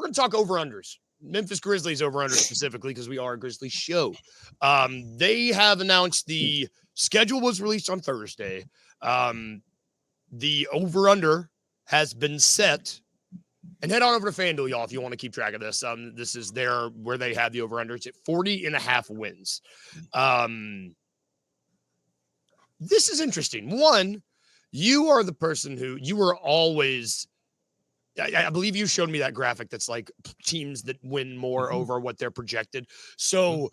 going to talk over-unders. Memphis Grizzlies over-under specifically because we are a Grizzlies show. They have announced the schedule was released on Thursday. The over-under has been set. And head on over to FanDuel, y'all, if you want to keep track of this. This is where they have the over-under. It's at 40.5 wins. This is interesting. One, you are the person who you were always – I believe you showed me that graphic that's like teams that win more over what they're projected. So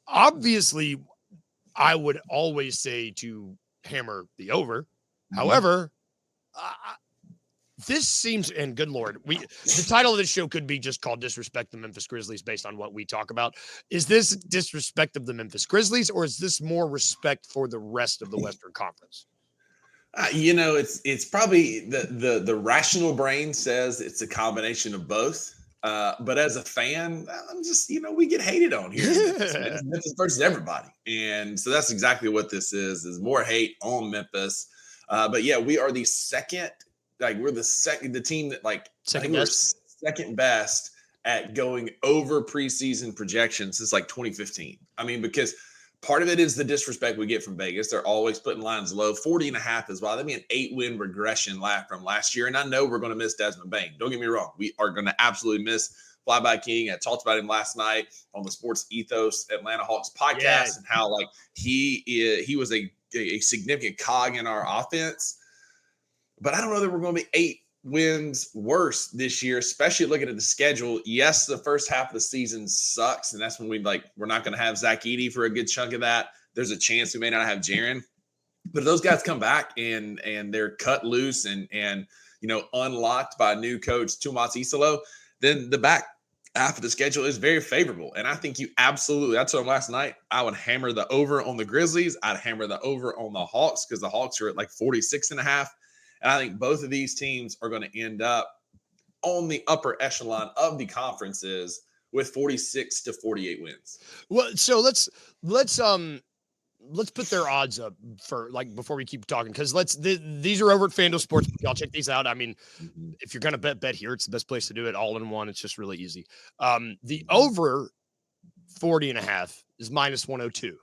obviously I would always say to hammer the over. However, this seems, and good Lord, the title of this show could be just called Disrespect the Memphis Grizzlies based on what we talk about. Is this disrespect of the Memphis Grizzlies, or is this more respect for the rest of the Western Conference? It's probably the rational brain says it's a combination of both. But as a fan, I'm just, we get hated on here. It's Memphis versus everybody. And so that's exactly what this is more hate on Memphis. But yeah, we are the second, we're the team that we're second best at going over preseason projections since 2015. I mean, because part of it is the disrespect we get from Vegas. They're always putting lines low. 40.5 is wild. That'd be an 8-win regression from last year. And I know we're going to miss Desmond Bain. Don't get me wrong. We are going to absolutely miss Flyby King. I talked about him last night on the Sports Ethos Atlanta Hawks podcast and how he was a significant cog in our offense. But I don't know that we're going to be 8 wins worse this year, especially looking at the schedule. Yes, the first half of the season sucks, and that's when we're not going to have Zach Edey for a good chunk of that. There's a chance we may not have Jaren, but if those guys come back and they're cut loose and unlocked by new coach Tomas Isolo, then the back half of the schedule is very favorable. And I think you absolutely, I told him last night, I would hammer the over on the Grizzlies. I'd hammer the over on the Hawks because the Hawks are at 46.5. And I think both of these teams are going to end up on the upper echelon of the conferences with 46 to 48 wins. Well, so let's put their odds up for before we keep talking, because these are over at FanDuel Sports. Y'all check these out. I mean, if you're going to bet here, it's the best place to do it all in one. It's just really easy. The over 40.5 is minus 102.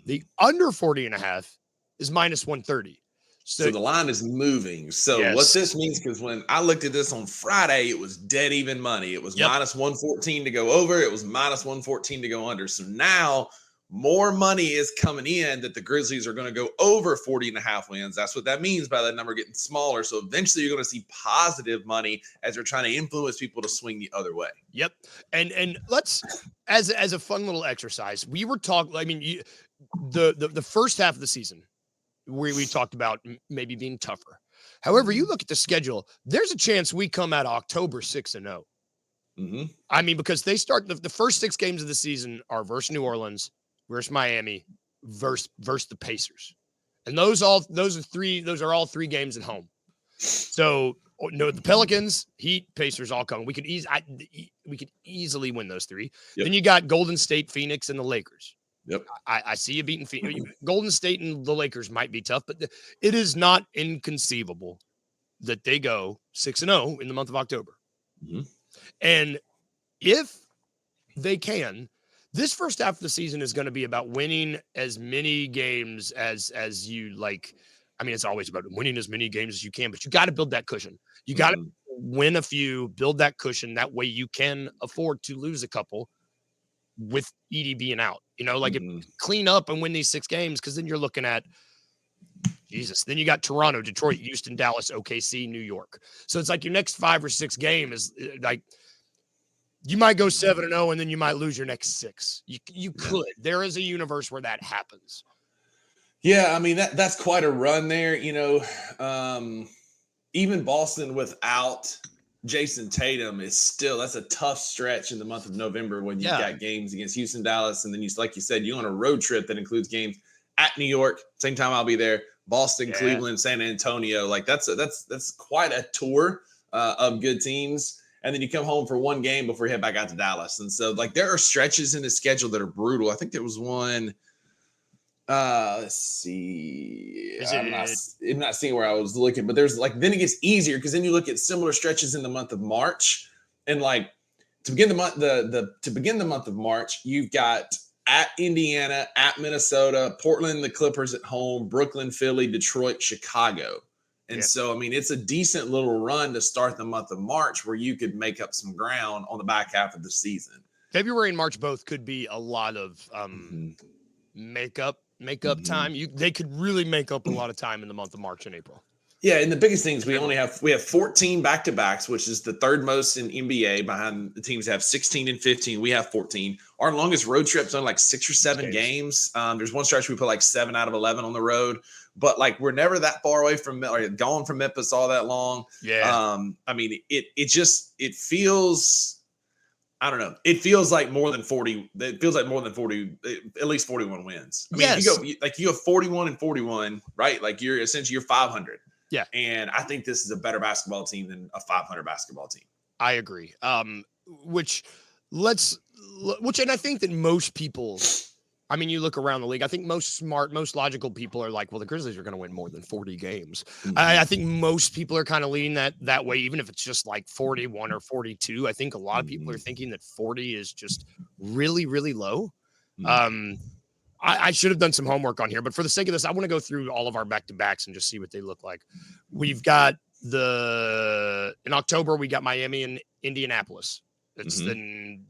The under 40.5 is minus 130. So the line is moving. So what this means, because when I looked at this on Friday, it was dead even money. It was minus 114 to go over. It was minus 114 to go under. So now more money is coming in that the Grizzlies are going to go over 40.5 wins. That's what that means by that number getting smaller. So eventually you're going to see positive money as they're trying to influence people to swing the other way. Yep. And let's, as a fun little exercise, we were talking, the first half of the season, we talked about maybe being tougher. However, you look at the schedule, there's a chance we come out October 6-0. I mean, because they start the first 6 games of the season are versus New Orleans, versus Miami, versus the Pacers. And those are all 3 games at home. So the Pelicans, Heat, Pacers all coming. We could easily win those 3. Yep. Then you got Golden State, Phoenix, and the Lakers. Yep. I see you beating Golden State, and the Lakers might be tough, but it is not inconceivable that they go 6-0 in the month of October. And if they can, this first half of the season is going to be about winning as many games as you like. I mean, it's always about winning as many games as you can, but you got to build that cushion. You got to win a few, build that cushion. That way you can afford to lose a couple with Edey being out, clean up and win these 6 games. Cause then you're looking at then you got Toronto, Detroit, Houston, Dallas, OKC, New York. So it's your next 5 or 6 games is you might go 7-0 and then you might lose your next 6. You could, there is a universe where that happens. Yeah. I mean, that's quite a run there. Even Boston without Jason Tatum that's a tough stretch in the month of November when you've got games against Houston, Dallas, and then like you said, you're on a road trip that includes games at New York. Same time I'll be there. Boston, Cleveland, San Antonio. That's quite a tour of good teams. And then you come home for 1 game before you head back out to Dallas. And so there are stretches in the schedule that are brutal. I think there was one. Let's see. I'm not seeing where I was looking, but there's then it gets easier because then you look at similar stretches in the month of March And like to begin the month, to begin the month of March, you've got at Indiana, at Minnesota, Portland, the Clippers at home, Brooklyn, Philly, Detroit, Chicago. And so, I mean, it's a decent little run to start the month of March where you could make up some ground on the back half of the season. February and March both could be a lot of makeup time. They could really make up a lot of time in the month of March and April. Yeah, and the biggest thing is we have 14 back-to-backs, which is the third most in NBA behind the teams that have 16 and 15. We have 14. Our longest road trip's on like 6 or 7 games. There's one stretch we put like 7 out of 11 on the road, but like we're never that far away from or gone from Memphis all that long. Yeah. I mean, it feels. I don't know. It feels like more than 40. It feels like more than 40, at least 41 wins. I mean, if you have 41 and 41, right? Like you're 500. Yeah. And I think this is a better basketball team than a 500 basketball team. I agree. And I think that most people, I mean, you look around the league, I think most smart, most logical people are like, well, the Grizzlies are going to win more than 40 games. I think most people are kind of leaning that way, even if it's just like 41 or 42. I think a lot of people are thinking that 40 is just really, really low. I should have done some homework on here, but for the sake of this, I want to go through all of our back-to-backs and just see what they look like. We've got in October, we got Miami and Indianapolis. Then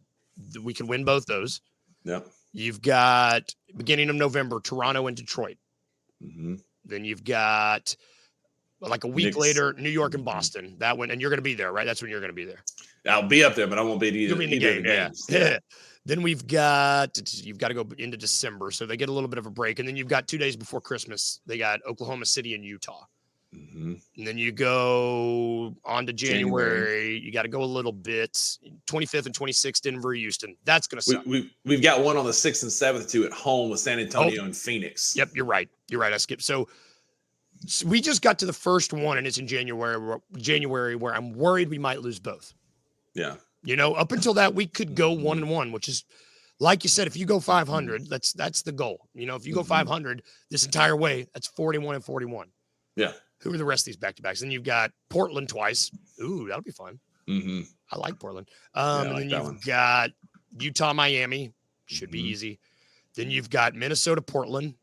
we can win both those. Yep. You've got beginning of November, Toronto and Detroit. Then you've got like a week later, New York and Boston. That one, and you're going to be there, right? That's when you're going to be there. I'll be up there, but I won't be You'll be in the game. Yeah. Then you've got to go into December, so they get a little bit of a break, and then you've got 2 days before Christmas. They got Oklahoma City and Utah. And then you go on to January. You got to go a little bit. 25th and 26th, Denver, Houston. That's going to suck. We've got one on the 6th and 7th too at home with San Antonio and Phoenix. Yep, you're right. I skipped. So we just got to the first one, and it's in January, where I'm worried we might lose both. Yeah. Up until that, we could go 1-1, which is, like you said, if you go 500, that's the goal. If you go 500 this entire way, that's 41 and 41. Yeah. Who are the rest of these back-to-backs? Then you've got Portland twice. Ooh, that'll be fun. I like Portland. And then you've got Utah, Miami. Should be easy. Then you've got Minnesota, Portland.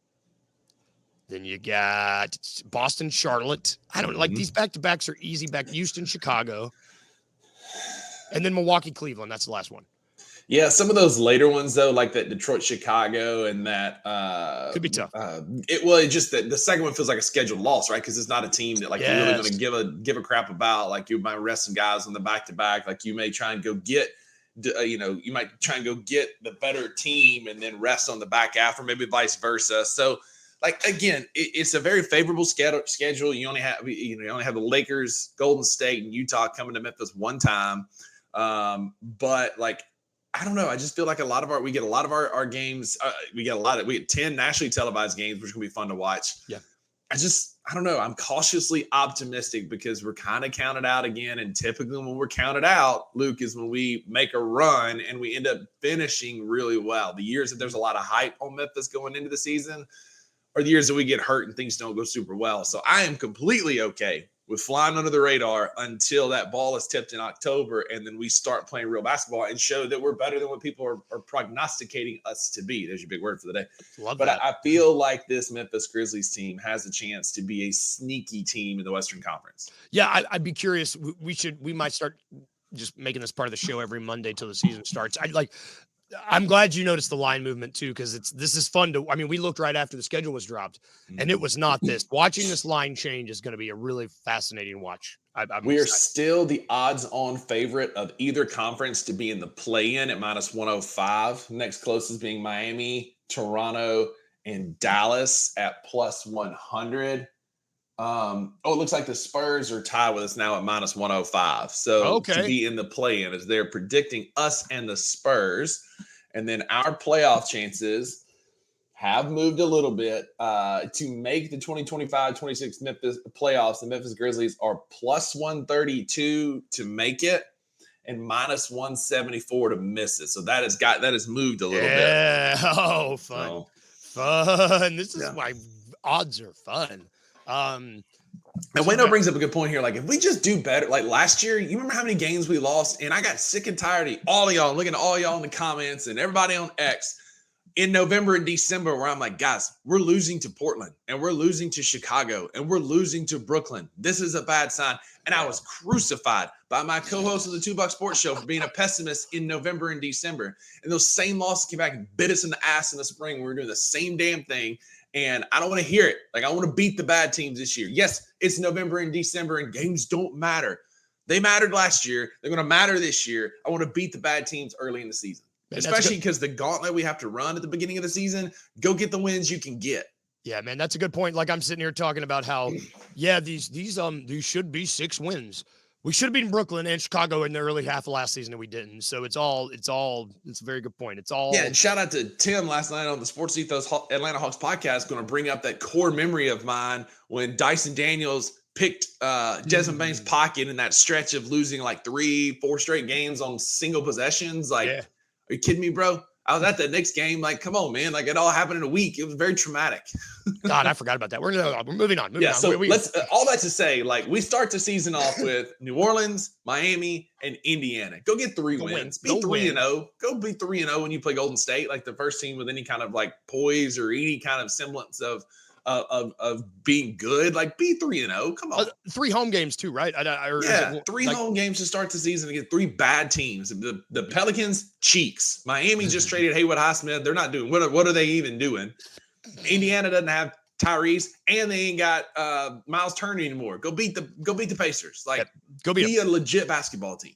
Then you got Boston, Charlotte. I don't like these back-to-backs are easy. Houston, Chicago. And then Milwaukee, Cleveland. That's the last one. Yeah, some of those later ones though, like that Detroit, Chicago, and that could be tough. Just the second one feels like a scheduled loss, right? Because it's not a team that you're really going to give a crap about. Like you might rest some guys on the back to back. Like you may try and go get, you might try and go get the better team and then rest on the back after, maybe vice versa. So, like again, it's a very favorable schedule. You only have the Lakers, Golden State, and Utah coming to Memphis one time. But like, I don't know. I just feel like we get a lot of our games. We get 10 nationally televised games, which is going to be fun to watch. Yeah. I don't know. I'm cautiously optimistic because we're kind of counted out again. And typically when we're counted out, Luke, is when we make a run and we end up finishing really well. The years that there's a lot of hype on Memphis going into the season are the years that we get hurt and things don't go super well. So I am completely okay with flying under the radar until that ball is tipped in October, and then we start playing real basketball and show that we're better than what people are prognosticating us to be. There's your big word for the day. But I feel like this Memphis Grizzlies team has a chance to be a sneaky team in the Western Conference. Yeah, I'd be curious. We might start just making this part of the show every Monday till the season starts. I'm glad you noticed the line movement too, because this is fun to. I mean, we looked right after the schedule was dropped, and it was not this. Watching this line change is going to be a really fascinating watch. We are still the odds-on favorite of either conference to be in the play-in at -105. Next closest being Miami, Toronto, and Dallas at +100. It looks like the Spurs are tied with us now at -105. So to be in the play-in, as they're predicting us and the Spurs, and then our playoff chances have moved a little bit to make the 2025-26 Memphis playoffs. The Memphis Grizzlies are +132 to make it and -174 to miss it. So that has moved a little bit. Yeah. Oh, fun. Fun. This is why odds are fun. And Wayno brings up a good point here. Like, if we just do better, like last year, you remember how many games we lost? And I got sick and tired of all of y'all, looking at all y'all in the comments and everybody on X in November and December, where I'm like, guys, we're losing to Portland and we're losing to Chicago and we're losing to Brooklyn. This is a bad sign. And I was crucified by my co-host of the $2 Sports Show for being a pessimist in November and December. And those same losses came back and bit us in the ass in the spring. We were doing the same damn thing. And I don't want to hear it. Like, I want to beat the bad teams this year. Yes, it's November and December and games don't matter. They mattered last year. They're going to matter this year. I want to beat the bad teams early in the season, especially because the gauntlet we have to run at the beginning of the season, go get the wins you can get. Yeah, man, that's a good point. Like, I'm sitting here talking about how, these should be 6 wins. We should have beaten Brooklyn and Chicago in the early half of last season, and we didn't. So it's a very good point. It's all. Yeah, and shout out to Tim last night on the Sports Ethos Atlanta Hawks podcast, going to bring up that core memory of mine when Dyson Daniels picked Desmond Bain's pocket in that stretch of losing like 3-4 straight games on single possessions. Like, Are you kidding me, bro? I was at that Knicks game. Like, come on, man. Like, it all happened in a week. It was very traumatic. God, I forgot about that. We're moving on. So let's all that to say, like, we start the season off with New Orleans, Miami, and Indiana. Go get 3 wins. Be 3-0. Go be 3-0 when you play Golden State, like the first team with any kind of like poise or any kind of semblance of being good. Like, be 3-0. Come on. 3 home games too, right? 3 home games to start the season against 3 bad teams. The Pelicans, cheeks. Miami just traded Haywood Highsmith. They're not doing what are they even doing? Indiana doesn't have Tyrese, and they ain't got Miles Turner anymore. Go beat the Pacers. Like, go be a legit basketball team.